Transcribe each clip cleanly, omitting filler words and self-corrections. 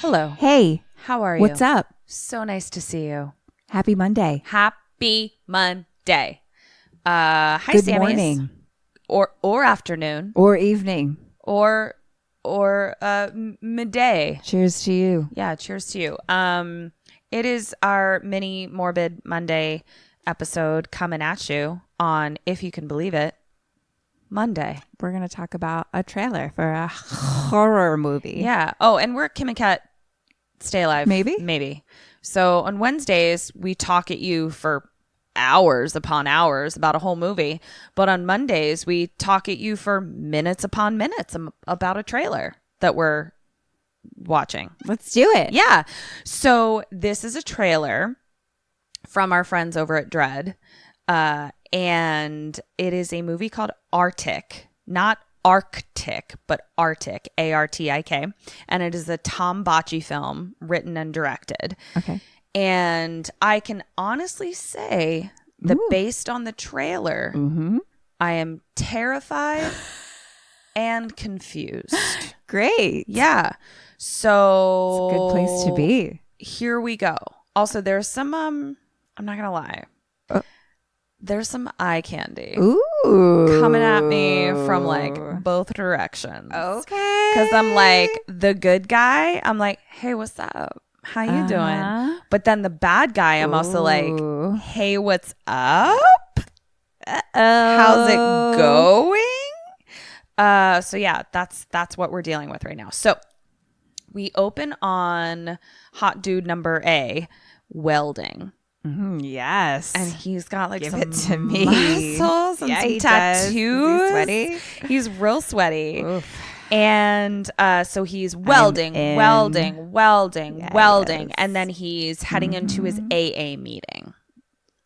Hello. Hey. How are you? What's up? So nice to see you. Happy Monday. Happy Monday. Hi, Good Sammys. morning. Or afternoon. Or evening. Or midday. Cheers to you. Yeah, cheers to you. It is our mini Morbid Monday episode coming at you on, if you can believe it, Monday. We're going to talk about a trailer for a horror movie. Yeah. Oh, and we're Kim and Kat Stay Alive. Maybe. So on Wednesdays, we talk at you for hours upon hours about a whole movie. But on Mondays, we talk at you for minutes upon minutes about a trailer that we're watching. Let's do it. Yeah. So this is a trailer from our friends over at Dread. And it is a movie called Artik, not Arctic, but Artik, A-R-T-I-K. And it is a Tom Botchii film written and directed. Okay. And I can honestly say that based on the trailer, I am terrified and confused. Great. Yeah. So it's a good place to be. Here we go. Also, there's some, I'm not going to lie. There's some eye candy coming at me from like both directions. Okay. Because I'm like the good guy. I'm like, hey, what's up? How you doing? But then the bad guy, I'm also like, hey, what's up? How's it going? So yeah, that's what we're dealing with right now. So we open on hot dude number A, welding. Yes. And he's got like Give some it to me. muscles and some tattoos. Is he sweaty? He's real sweaty. Oof. And so he's welding. Yes. And then he's heading into his AA meeting.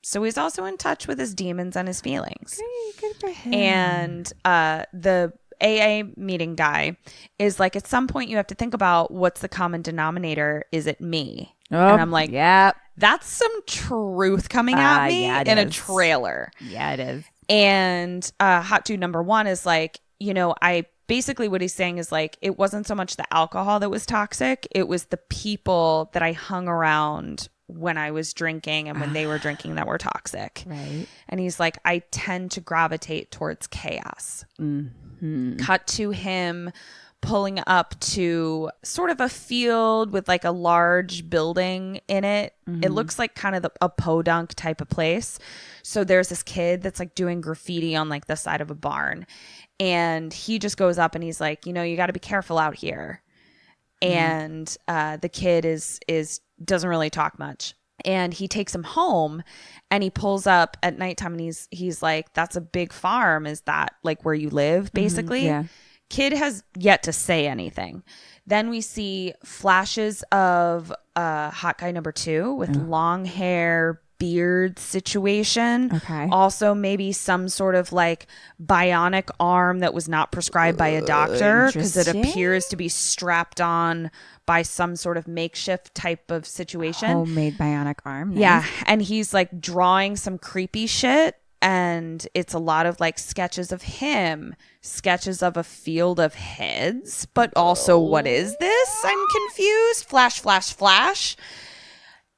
So he's also in touch with his demons and his feelings. Great, good for him. And the AA meeting guy is like, at some point you have to think about what's the common denominator. Is it me? And I'm like, yeah, that's some truth coming at me in a trailer. Yeah, it is. And hot dude number one is like, I basically what he's saying is like, it wasn't so much the alcohol that was toxic. It was the people that I hung around when I was drinking and when they were drinking that were toxic. Right. And he's like, I tend to gravitate towards chaos. Mm-hmm. Cut to him pulling up to sort of a field with like a large building in it. It looks like kind of a podunk type of place. So there's this kid that's like doing graffiti on like the side of a barn. And he just goes up and he's like, you got to be careful out here. And the kid is doesn't really talk much. And he takes him home and he pulls up at nighttime and he's like, that's a big farm. Is that like where you live, basically? Yeah. Kid has yet to say anything. Then we see flashes of hot guy number two with long hair, beard situation. Okay. Also maybe some sort of like bionic arm that was not prescribed by a doctor because it appears to be strapped on by some sort of makeshift type of situation. Homemade bionic arm. Nice. Yeah. And he's like drawing some creepy shit. And it's a lot of like sketches of him, sketches of a field of heads, but also what is this? I'm confused. Flash, flash, flash.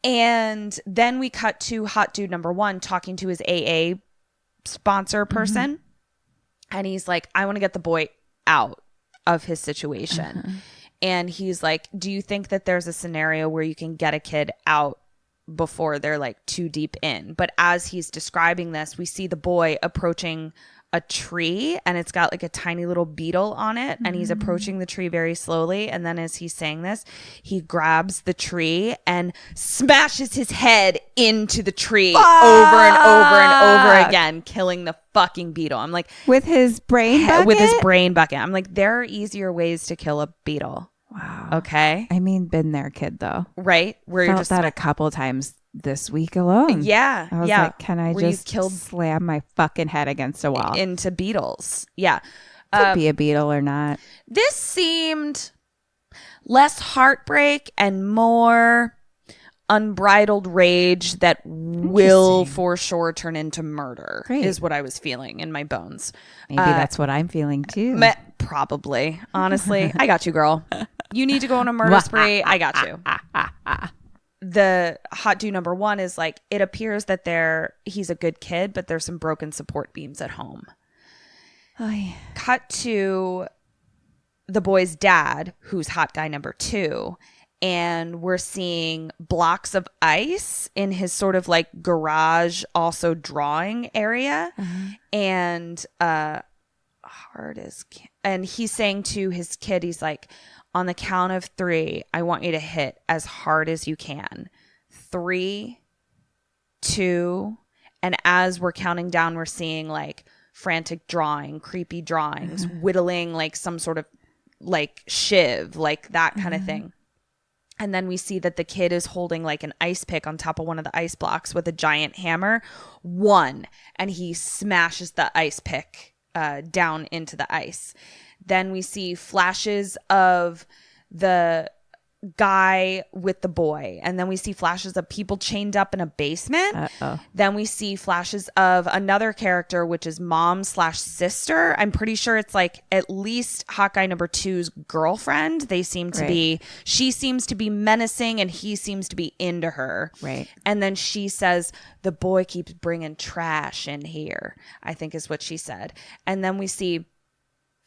And then we cut to hot dude number one talking to his AA sponsor person. And he's like, I want to get the boy out of his situation. And he's like, do you think that there's a scenario where you can get a kid out before they're like too deep in? But as he's describing this, we see the boy approaching a tree and it's got like a tiny little beetle on it and he's approaching the tree very slowly. And then as he's saying this, he grabs the tree and smashes his head into the tree over and over and over again, killing the fucking beetle. I'm like, with his brain bucket? With his brain bucket. I'm like, there are easier ways to kill a beetle. Wow. Okay. I mean, been there, kid, though. Right? Where Felt you're just that a couple times this week alone. Yeah. I was like, can I where just slam my fucking head against a wall? Into beetles. Yeah. Could be a beetle or not. This seemed less heartbreak and more unbridled rage that will for sure turn into murder. Great. Is what I was feeling in my bones. Maybe that's what I'm feeling too. Probably. Honestly, I got you, girl. You need to go on a murder spree. I got you. The hot do number one is like, it appears that he's a good kid, but there's some broken support beams at home. Oh, yeah. Cut to the boy's dad, who's hot guy number 2. And we're seeing blocks of ice in his sort of like garage, also drawing area. And and he's saying to his kid, he's like, on the count of 3, I want you to hit as hard as you can. 3, 2, and as we're counting down, we're seeing like frantic drawing, creepy drawings, whittling like some sort of like shiv, like that kind of thing. And then we see that the kid is holding like an ice pick on top of one of the ice blocks with a giant hammer. 1, and he smashes the ice pick down into the ice. Then we see flashes of the guy with the boy. And then we see flashes of people chained up in a basement. Uh-oh. Then we see flashes of another character, which is mom/sister. I'm pretty sure it's like at least hot guy number 2's girlfriend. They seem to be, she seems to be menacing and he seems to be into her. Right. And then she says, the boy keeps bringing trash in here, I think is what she said. And then we see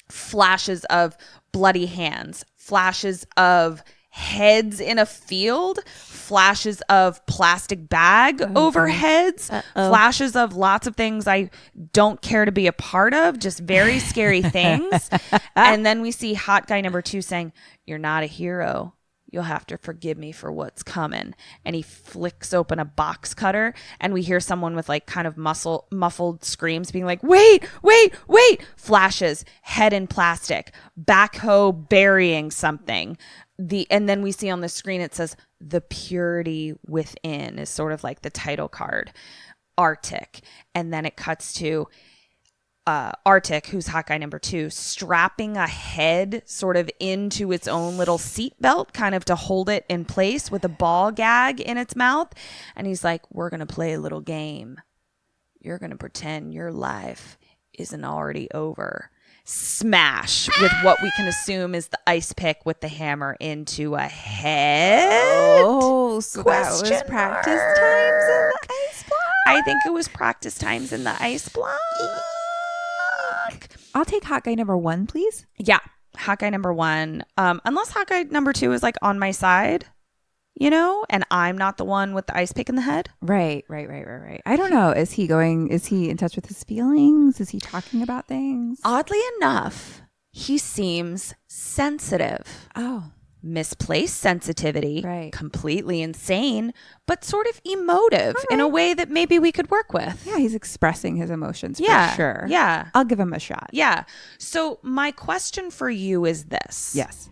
flashes of bloody hands, flashes of heads in a field, flashes of plastic bag over heads, flashes of lots of things I don't care to be a part of, just very scary things. And then we see hot guy number 2 saying, you're not a hero. You'll have to forgive me for what's coming. And he flicks open a box cutter and we hear someone with like kind of muffled screams being like, wait, flashes, head in plastic, backhoe burying something. And then we see on the screen, it says the purity within is sort of like the title card, Artik. And then it cuts to Artik, who's hot guy number 2, strapping a head sort of into its own little seat belt, kind of to hold it in place with a ball gag in its mouth. And he's like, we're going to play a little game. You're going to pretend your life isn't already over. Smash with what we can assume is the ice pick with the hammer into a head. Oh, so that was practice times in the ice block? I think it was practice times in the ice block. I'll take hot guy number 1, please. Yeah, hot guy number 1. Unless hot guy number 2 is like on my side, you know, and I'm not the one with the ice pick in the head. Right. I don't know. Is he in touch with his feelings? Is he talking about things? Oddly enough, he seems sensitive. Oh. Misplaced sensitivity, right? Completely insane, but sort of emotive in a way that maybe we could work with. Yeah, he's expressing his emotions for sure. Yeah. I'll give him a shot. Yeah. So my question for you is this. Yes.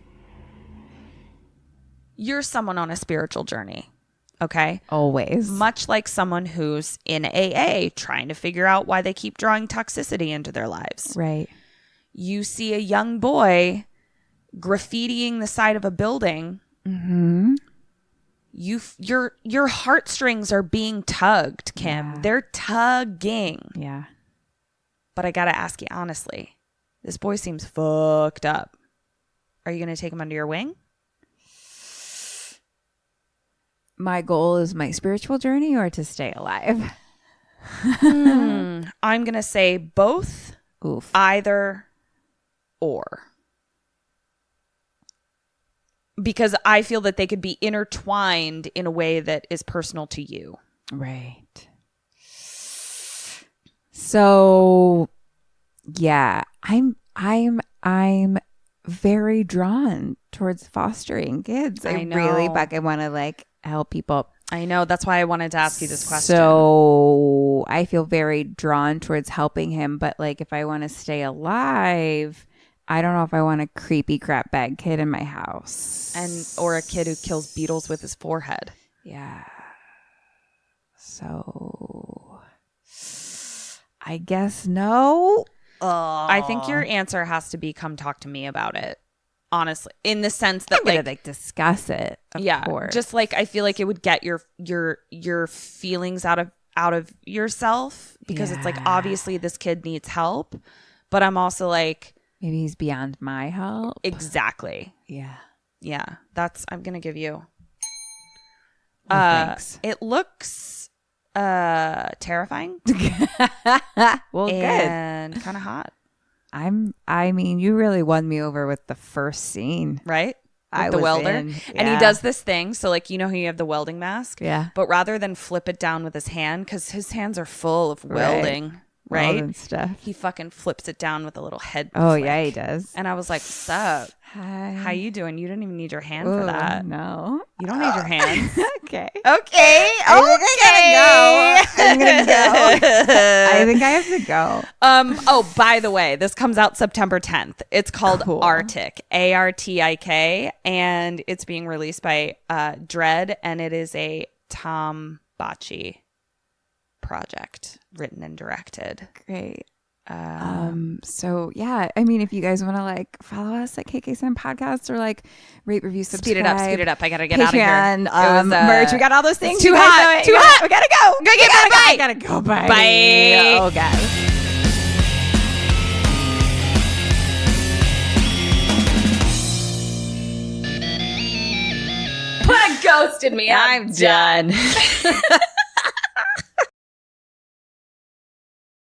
You're someone on a spiritual journey, okay? Always. Much like someone who's in AA trying to figure out why they keep drawing toxicity into their lives. Right. You see a young boy graffitiing the side of a building. Mm-hmm. Your heartstrings are being tugged, Kim. Yeah. They're tugging. Yeah. But I gotta ask you honestly, this boy seems fucked up. Are you gonna take him under your wing? My goal is my spiritual journey or to stay alive. I'm gonna say both. Oof. Either or. Because I feel that they could be intertwined in a way that is personal to you. Right. So, yeah, I'm very drawn towards fostering kids. I know. really fucking want to like help people. I know. That's why I wanted to ask you this question. So I feel very drawn towards helping him. But like, if I want to stay alive, I don't know if I want a creepy crap bag kid in my house. Or a kid who kills beetles with his forehead. Yeah. So I guess no. I think your answer has to be come talk to me about it. Honestly, in the sense that I'm gonna discuss it. Of course. Just like I feel like it would get your feelings out of yourself, because it's like obviously this kid needs help, but I'm also like maybe he's beyond my help. Exactly. Yeah. Yeah, I'm going to give you. Thanks. It looks terrifying. Well, good. And kind of hot. I mean, you really won me over with the first scene. Right? I The was welder. in. And he Yeah. does this thing. So like, you know how you have the welding mask? Yeah. But rather than flip it down with his hand, because his hands are full of welding, right? Welding stuff. He fucking flips it down with a little head Oh, flick. yeah, he does. And I was like, what's up? Hi. How you doing? You didn't even need your hand Ooh, for that. No. You don't need your hands. Okay. Okay. I'm gonna go. I think I have to go. Oh, by the way, this comes out September 10th. It's called Cool. Artik, Artik, and it's being released by Dread, and it is a Tom Botchii project, written and directed. Great. So yeah, I mean, if you guys want to like follow us at kksampodcast or like rate, review, subscribe. Speed it up. I gotta get out of here. Patreon, merch. We got all those things. Too You guys hot. know it. Too Yeah, hot. We gotta go. Bye. Gotta go. Bye. Bye. Oh god. Ghosted me. I'm done.